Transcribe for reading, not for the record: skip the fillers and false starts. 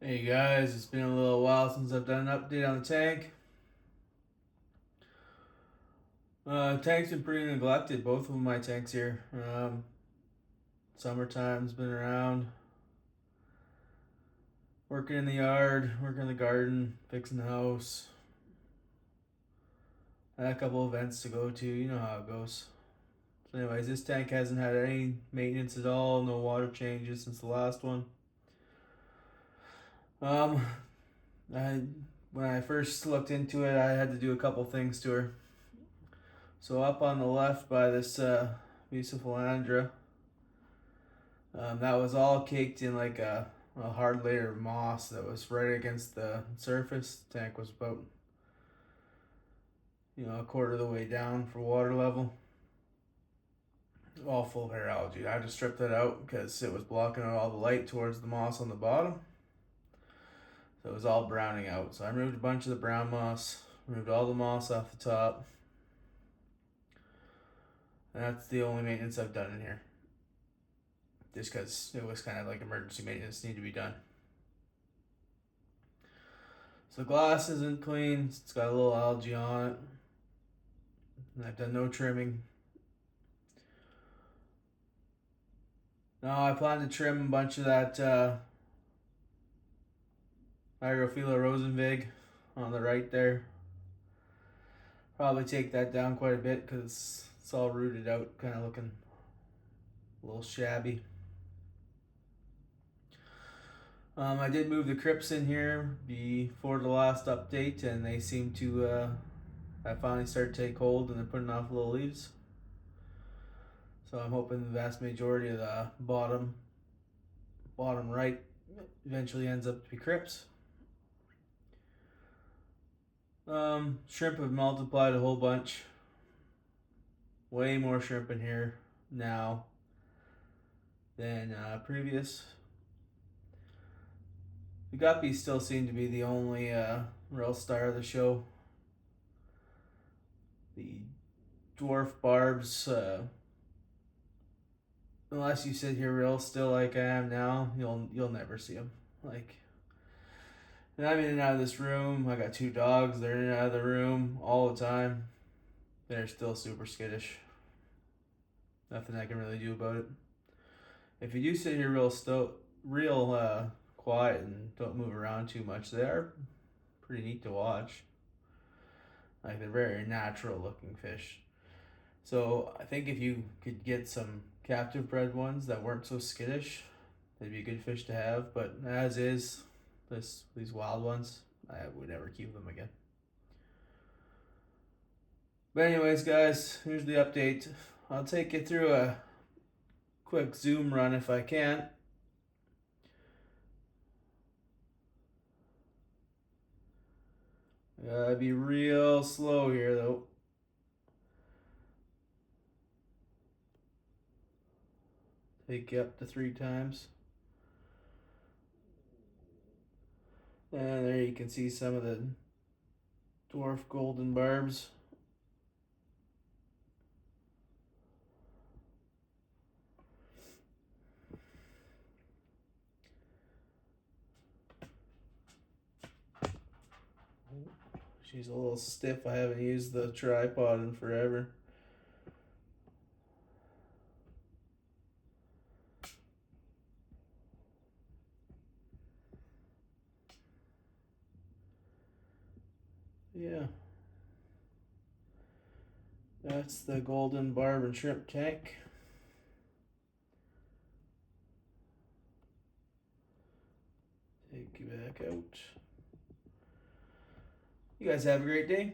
Hey guys, it's been a little while since I've done an update on the tank. Tank's been pretty neglected, both of my tanks here. Summertime's been around, working in the yard, working in the garden, fixing the house. I had a couple events to go to, you know how it goes. So anyways, this tank hasn't had any maintenance at all, no water changes since the last one. Um, I when I first looked into it, I had to do a couple things to her. So up on the left by this buce, that was all caked in like a hard layer of moss that was right against the surface. The tank was about a quarter of the way down for water level. All full of hair algae. I had to strip that out because it was blocking out all the light towards the moss on the bottom. So it was all browning out. So I removed a bunch of the brown moss, removed all the moss off the top. And that's the only maintenance I've done in here. Just because it was kind of like emergency maintenance needed to be done. So the glass isn't clean. It's got a little algae on it. And I've done no trimming. Now I plan to trim a bunch of that Hygrophilia rosenvig on the right there. Probably take that down quite a bit because it's all rooted out, kind of looking a little shabby. I did move the crypts in here before the last update, and they seem to I finally started to take hold, and they're putting off little leaves. So I'm hoping the vast majority of the bottom right eventually ends up to be crypts. Shrimp have multiplied a whole bunch. Way more shrimp in here now than previous. The guppies still seem to be the only real star of the show. The dwarf barbs, unless you sit here real still like I am now, you'll never see them. Like, and I'm in and out of this room. I got two dogs. They're in and out of the room all the time. They're still super skittish. Nothing I can really do about it. If you do sit here real quiet and don't move around too much, they are pretty neat to watch. Like, they're very natural looking fish. So I think if you could get some captive bred ones that weren't so skittish, they'd be a good fish to have. But as is, these wild ones, I would never keep them again. But anyways, guys, here's the update. I'll take you through a quick zoom run if I can. Gotta be real slow here though. Take you up to 3 times. And there you can see some of the dwarf golden barbs. She's a little stiff. I haven't used the tripod in forever. Yeah. That's the golden barb and shrimp tank. Take you back out. You guys have a great day.